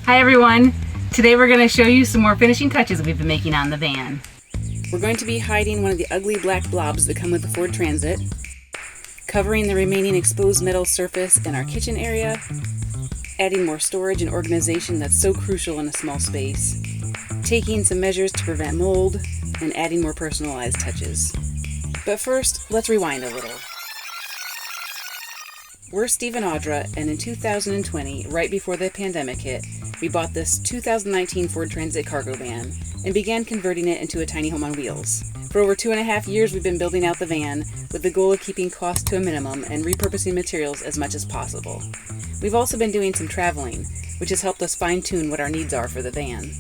Hi everyone! Today we're going to show you some more finishing touches we've been making on the van. We're going to be hiding one of the ugly black blobs that come with the Ford Transit, covering the remaining exposed metal surface in our kitchen area, adding more storage and organization that's so crucial in a small space, taking some measures to prevent mold, and adding more personalized touches. But first, let's rewind a little. We're Steve and Audra, and in 2020, right before the pandemic hit, we bought this 2019 Ford Transit cargo van and began converting it into a tiny home on wheels. For over 2.5 years, we've been building out the van with the goal of keeping costs to a minimum and repurposing materials as much as possible. We've also been doing some traveling, which has helped us fine-tune what our needs are for the van.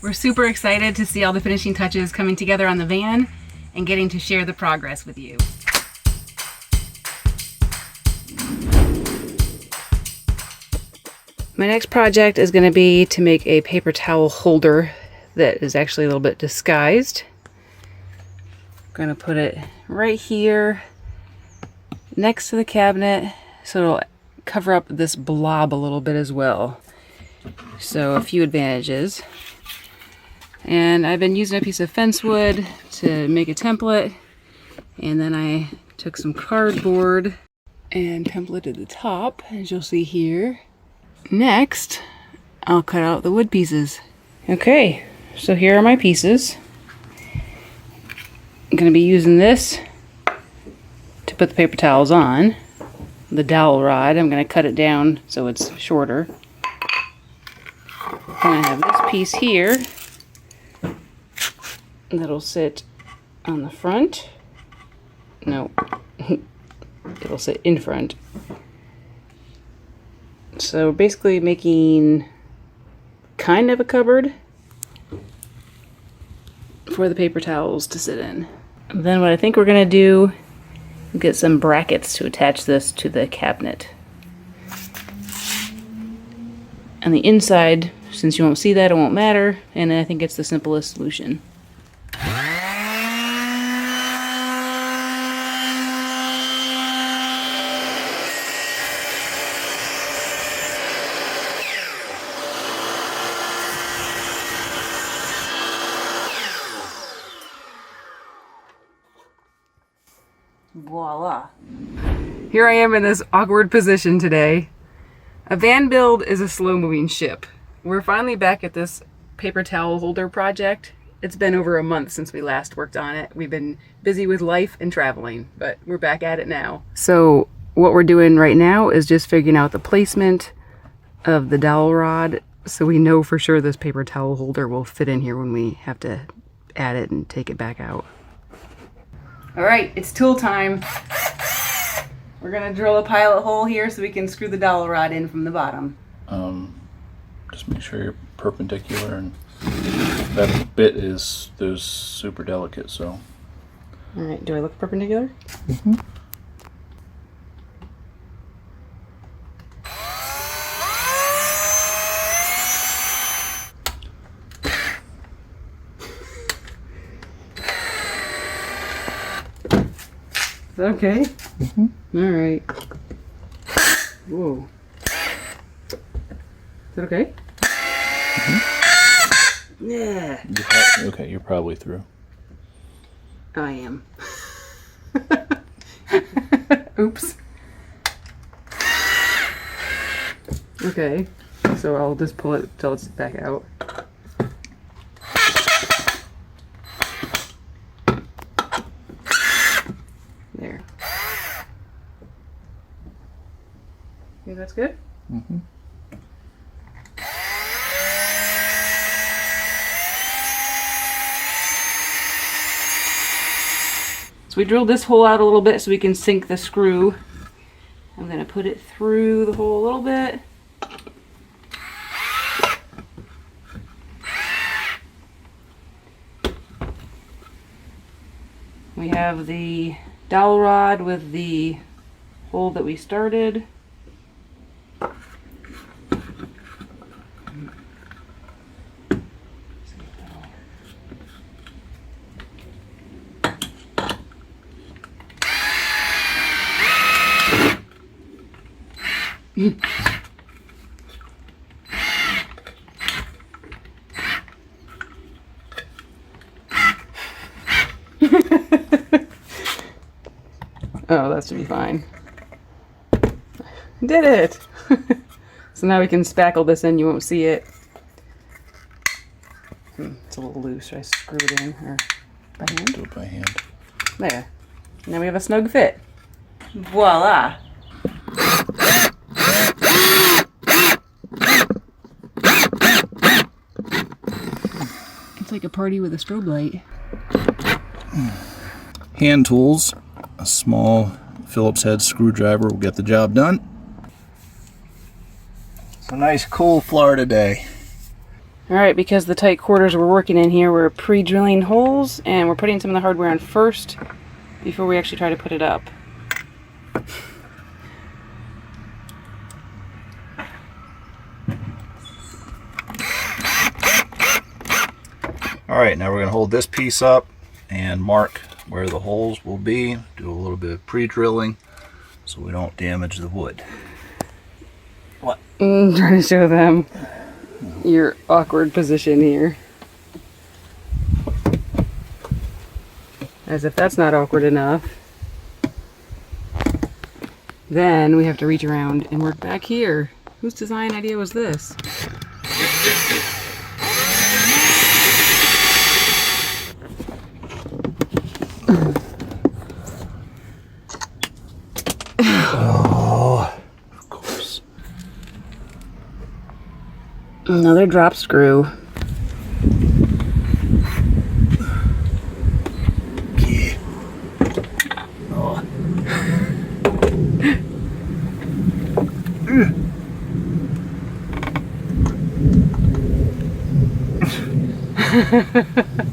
We're super excited to see all the finishing touches coming together on the van and getting to share the progress with you. My next project is going to be to make a paper towel holder that is actually a little bit disguised. I'm going to put it right here next to the cabinet so it'll cover up this blob a little bit as well. So a few advantages. And I've been using a piece of fence wood to make a template, and then I took some cardboard and templated the top, as you'll see here. Next, I'll cut out the wood pieces. Okay, so here are my pieces. I'm going to be using this to put the paper towels on. The dowel rod, I'm going to cut it down so it's shorter. And I have this piece here that'll sit on the front. No, it'll sit in front. So basically making kind of a cupboard for the paper towels to sit in. And then what I think we're going to do is get some brackets to attach this to the cabinet. On the inside, since you won't see that, it won't matter, and I think it's the simplest solution. Voila. Here I am in this awkward position today. A van build is a slow-moving ship. We're finally back at this paper towel holder project. It's been over a month since we last worked on it. We've been busy with life and traveling, but we're back at it now. So what we're doing right now is just figuring out the placement of the dowel rod so we know for sure this paper towel holder will fit in here when we have to add it and take it back out. All right, it's tool time. We're gonna drill a pilot hole here so we can screw the dowel rod in from the bottom. Just make sure you're perpendicular, and that bit is super delicate, so. All right, do I look perpendicular? Mm-hmm. Okay. Mm-hmm. All right. Whoa. Is that okay? Mm-hmm. Yeah. Okay, you're probably through. I am. Oops. Okay. So I'll just pull it till it's back out. There. Okay, that's good? Mm-hmm. So we drilled this hole out a little bit so we can sink the screw. I'm going to put it through the hole a little bit. We have the dowel rod with the hole that we started. has to be fine. Did it! So now we can spackle this in, you won't see it. It's a little loose. Should I screw it in or by hand? Do it by hand. There. Now we have a snug fit. Voila! It's like a party with a strobe light. Hand tools. A small Phillips head screwdriver will get the job done. It's a nice cool Florida day. Alright, because the tight quarters we're working in here, we're pre-drilling holes and we're putting some of the hardware on first before we actually try to put it up. Alright, now we're going to hold this piece up and mark where the holes will be. Do a little bit of pre-drilling so we don't damage the wood. What? I'm trying to show them your awkward position here. As if that's not awkward enough. Then we have to reach around and work back here. Whose design idea was this? Oh, of course. Another drop screw. Okay. Oh.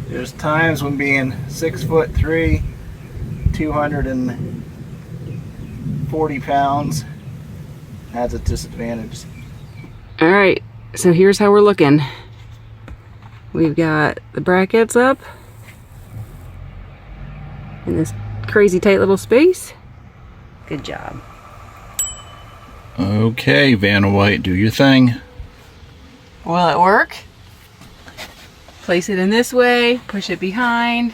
There's times when being 6'3", 240 pounds has a disadvantage. Alright, so here's how we're looking. We've got the brackets up in this crazy tight little space. Good job. Okay, Vanna White, do your thing. Will it work? Place it in this way, push it behind.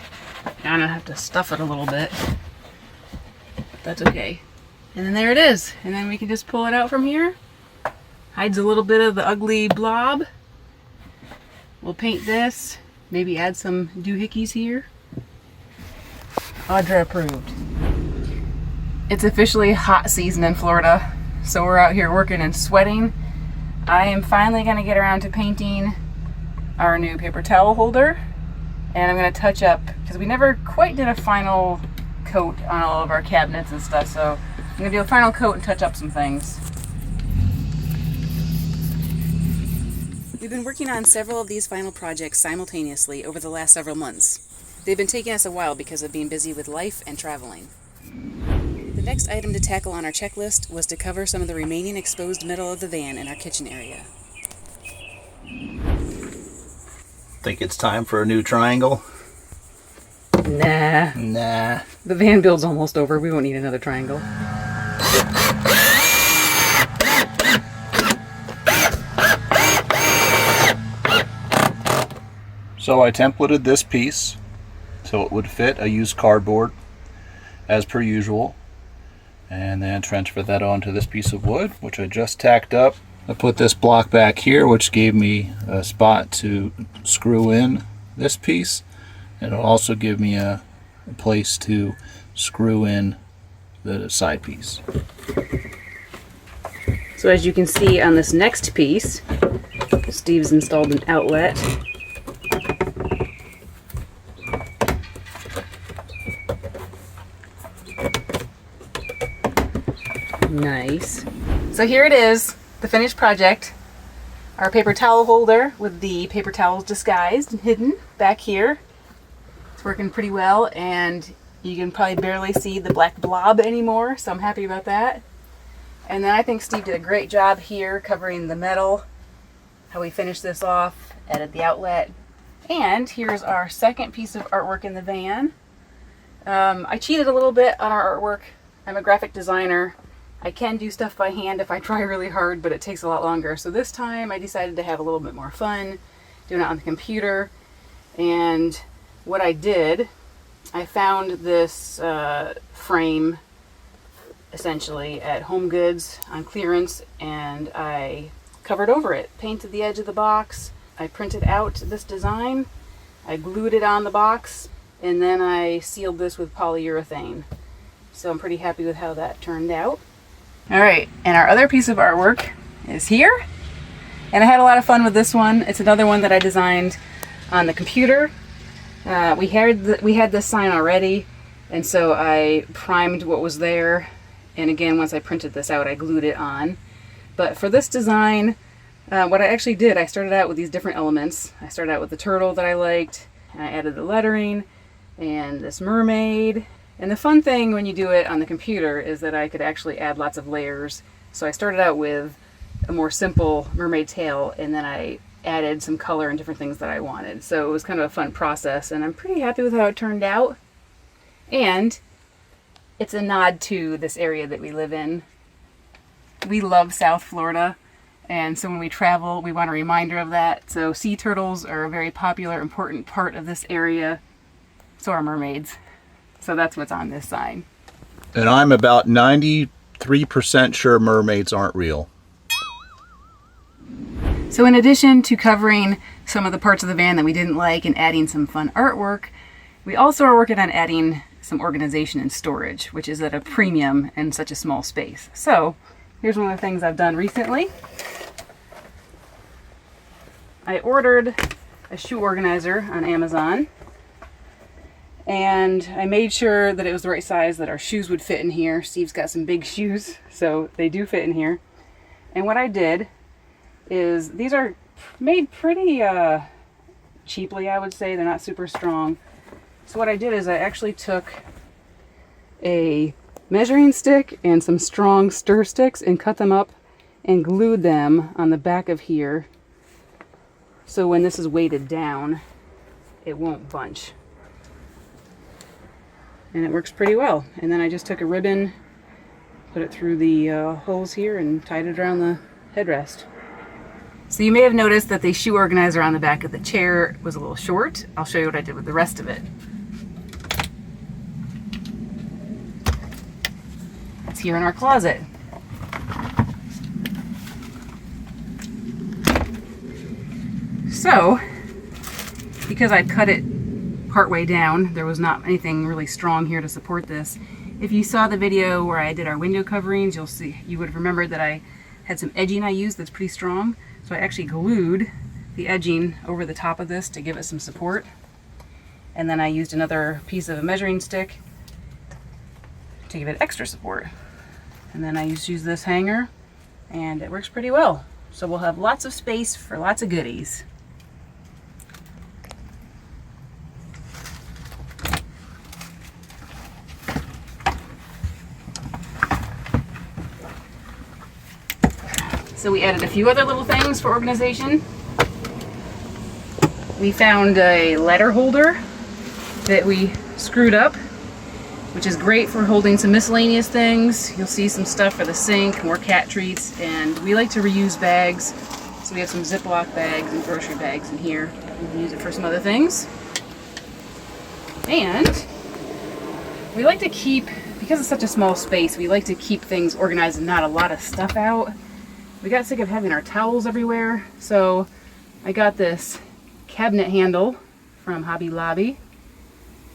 Now I'm gonna have to stuff it a little bit. That's okay. And then there it is. And then we can just pull it out from here. Hides a little bit of the ugly blob. We'll paint this, maybe add some doohickeys here. Audra approved. It's officially hot season in Florida, so we're out here working and sweating. I am finally gonna get around to painting our new paper towel holder, and I'm gonna touch up, because we never quite did a final coat on all of our cabinets and stuff, so I'm gonna do a final coat and touch up some things. We've been working on several of these final projects simultaneously over the last several months. They've been taking us a while because of being busy with life and traveling. The next item to tackle on our checklist was to cover some of the remaining exposed metal of the van in our kitchen area. Think it's time for a new triangle? Nah. Nah. The van build's almost over. We won't need another triangle. So I templated this piece so it would fit. I used cardboard as per usual, and then transferred that onto this piece of wood, which I just tacked up. I put this block back here, which gave me a spot to screw in this piece, and it'll also give me a place to screw in the side piece. So as you can see on this next piece, Steve's installed an outlet. Nice. So here it is, the finished project. Our paper towel holder with the paper towels disguised and hidden back here. It's working pretty well, and you can probably barely see the black blob anymore, so I'm happy about that. And then I think Steve did a great job here covering the metal, how we finished this off, added the outlet. And here's our second piece of artwork in the van. I cheated a little bit on our artwork. I'm a graphic designer. I can do stuff by hand if I try really hard, but it takes a lot longer. So this time I decided to have a little bit more fun doing it on the computer. And what I did, I found this frame essentially at Home Goods on clearance, and I covered over it, painted the edge of the box. I printed out this design, I glued it on the box, and then I sealed this with polyurethane. So I'm pretty happy with how that turned out. All right, and our other piece of artwork is here. And I had a lot of fun with this one. It's another one that I designed on the computer. We had this sign already, and so I primed what was there. And again, once I printed this out, I glued it on. But for this design, what I actually did, I started out with these different elements. I started out with the turtle that I liked, and I added the lettering and this mermaid. And the fun thing when you do it on the computer is that I could actually add lots of layers. So I started out with a more simple mermaid tail, and then I added some color and different things that I wanted. So it was kind of a fun process, and I'm pretty happy with how it turned out. And it's a nod to this area that we live in. We love South Florida, and so when we travel, we want a reminder of that. So sea turtles are a very popular, important part of this area. So are mermaids. So that's what's on this sign. And I'm about 93% sure mermaids aren't real. So in addition to covering some of the parts of the van that we didn't like and adding some fun artwork, we also are working on adding some organization and storage, which is at a premium in such a small space. So here's one of the things I've done recently. I ordered a shoe organizer on Amazon, and I made sure that it was the right size, that our shoes would fit in here. Steve's got some big shoes, so they do fit in here. And what I did is, these are made pretty cheaply, I would say. They're not super strong. So what I did is I actually took a measuring stick and some strong stir sticks and cut them up and glued them on the back of here. So when this is weighted down, it won't bunch. And it works pretty well. And then I just took a ribbon, put it through the holes here, and tied it around the headrest. So you may have noticed that the shoe organizer on the back of the chair was a little short. I'll show you what I did with the rest of it. It's here in our closet. So, because I cut it partway down, there was not anything really strong here to support this. If you saw the video where I did our window coverings, you would have remembered that I had some edging I used that's pretty strong. So I actually glued the edging over the top of this to give it some support. And then I used another piece of a measuring stick to give it extra support. And then I just use this hanger, and it works pretty well. So we'll have lots of space for lots of goodies. So we added a few other little things for organization. We found a letter holder that we screwed up, which is great for holding some miscellaneous things. You'll see some stuff for the sink, more cat treats, and we like to reuse bags. So we have some Ziploc bags and grocery bags in here. We can use it for some other things. And we like to keep, because it's such a small space, we like to keep things organized and not a lot of stuff out. We got sick of having our towels everywhere, so I got this cabinet handle from Hobby Lobby,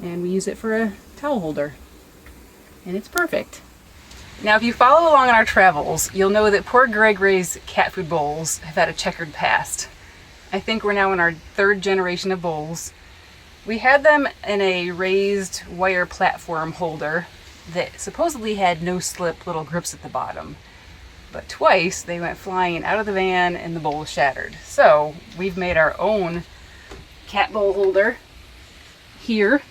and we use it for a towel holder, and it's perfect. Now, if you follow along on our travels, you'll know that poor Gregory's cat food bowls have had a checkered past. I think we're now in our third generation of bowls. We had them in a raised wire platform holder that supposedly had no-slip little grips at the bottom. But twice they went flying out of the van and the bowl was shattered. So we've made our own cat bowl holder here.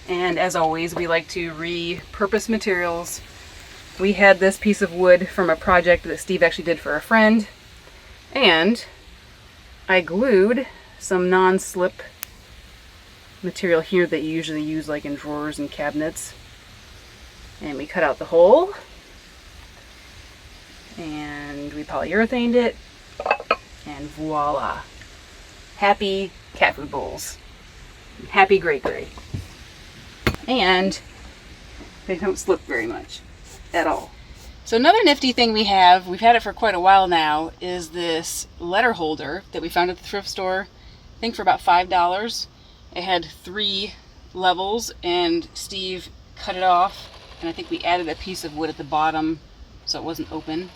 And as always, we like to repurpose materials. We had this piece of wood from a project that Steve actually did for a friend. And I glued some non-slip material here that you usually use like in drawers and cabinets. And we cut out the hole. And we polyurethaned it, and voila. Happy cat food bowls. Happy Gregory. And they don't slip very much. at all. So another nifty thing we've had it for quite a while now, is this letter holder that we found at the thrift store, I think for about $5. It had 3 levels, and Steve cut it off, and I think we added a piece of wood at the bottom so it wasn't open.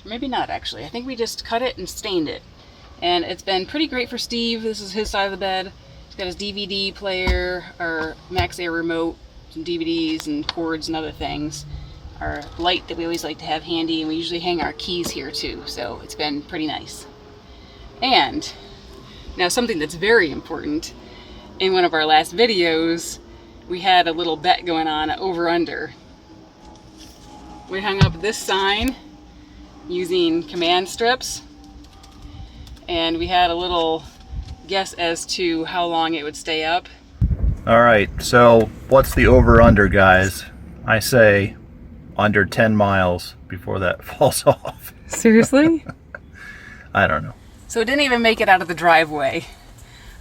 Or maybe not, actually. I think we just cut it and stained it. And it's been pretty great for Steve. This is his side of the bed. He's got his DVD player, our MaxAir remote, some DVDs and cords and other things. Our light that we always like to have handy, and we usually hang our keys here too, so it's been pretty nice. And now something that's very important, in one of our last videos, we had a little bet going on, over under. We hung up this sign using command strips, and we had a little guess as to how long it would stay up. All right, so what's the over-under, guys? I say under 10 miles before that falls off. Seriously? I don't know. So it didn't even make it out of the driveway.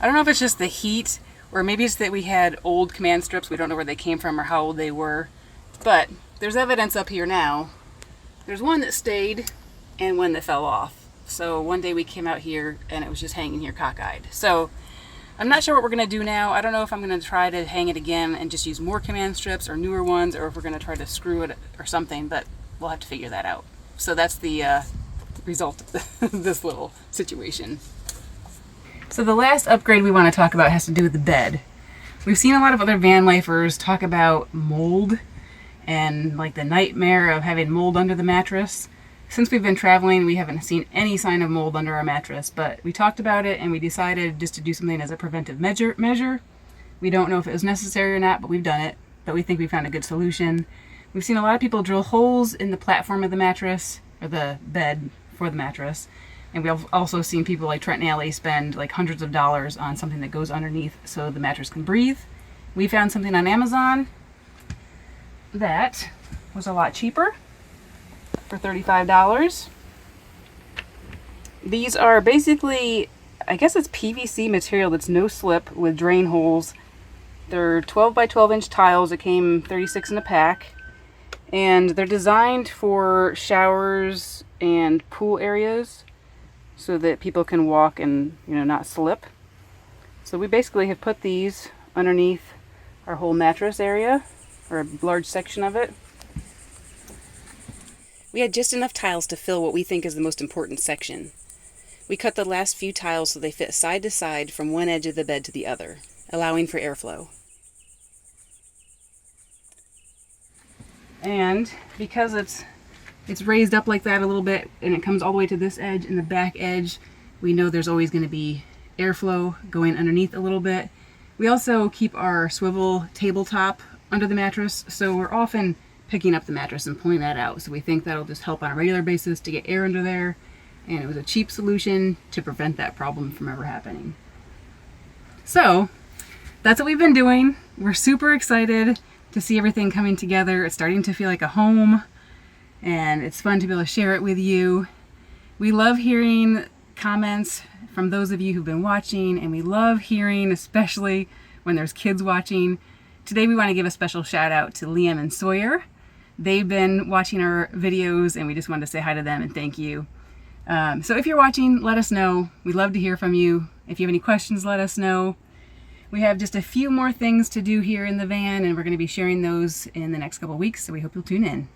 I don't know if it's just the heat, or maybe it's that we had old command strips. We don't know where they came from or how old they were. But there's evidence up here now. There's one that stayed and one that fell off. So one day we came out here and it was just hanging here cockeyed. So I'm not sure what we're going to do now. I don't know if I'm going to try to hang it again and just use more command strips or newer ones, or if we're going to try to screw it or something, but we'll have to figure that out. So that's the result of this little situation. So the last upgrade we want to talk about has to do with the bed. We've seen a lot of other van lifers talk about mold and like the nightmare of having mold under the mattress. Since we've been traveling, we haven't seen any sign of mold under our mattress, but we talked about it and we decided just to do something as a preventive measure. We don't know if it was necessary or not, but we've done it. But we think we found a good solution. We've seen a lot of people drill holes in the platform of the mattress, or the bed for the mattress. And we've also seen people like Trent and Allie spend like hundreds of dollars on something that goes underneath so the mattress can breathe. We found something on Amazon that was a lot cheaper, for $35. These are basically, I guess it's PVC material that's no slip with drain holes. They're 12 by 12 inch tiles. It came 36 in a pack, and they're designed for showers and pool areas so that people can walk and, you know, not slip. So we basically have put these underneath our whole mattress area, or a large section of it. We had just enough tiles to fill what we think is the most important section. We cut the last few tiles so they fit side to side from one edge of the bed to the other, allowing for airflow. And because it's raised up like that a little bit, and it comes all the way to this edge and the back edge, we know there's always going to be airflow going underneath a little bit. We also keep our swivel tabletop under the mattress, so we're often picking up the mattress and pulling that out. So we think that'll just help on a regular basis to get air under there. And it was a cheap solution to prevent that problem from ever happening. So that's what we've been doing. We're super excited to see everything coming together. It's starting to feel like a home, and it's fun to be able to share it with you. We love hearing comments from those of you who've been watching, and we love hearing, especially when there's kids watching. Today we want to give a special shout out to Liam and Sawyer. They've been watching our videos, and we just wanted to say hi to them and thank you. So if you're watching, let us know. We'd love to hear from you. If you have any questions, let us know. We have just a few more things to do here in the van, and we're going to be sharing those in the next couple of weeks, so we hope you'll tune in.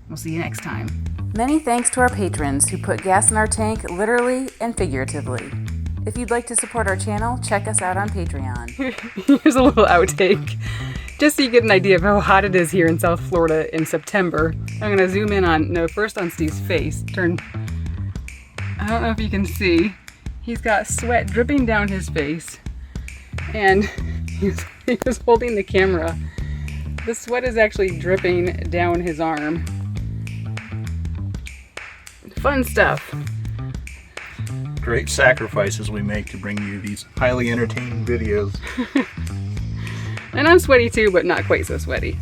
We'll see you next time. Many thanks to our patrons who put gas in our tank, literally and figuratively. If you'd like to support our channel, check us out on Patreon. Here's a little outtake, just so you get an idea of how hot it is here in South Florida in September. I'm going to zoom in on, first on Steve's face. I don't know if you can see. He's got sweat dripping down his face, and he was holding the camera. The sweat is actually dripping down his arm. Fun stuff. Great sacrifices we make to bring you these highly entertaining videos. And I'm sweaty too, but not quite so sweaty.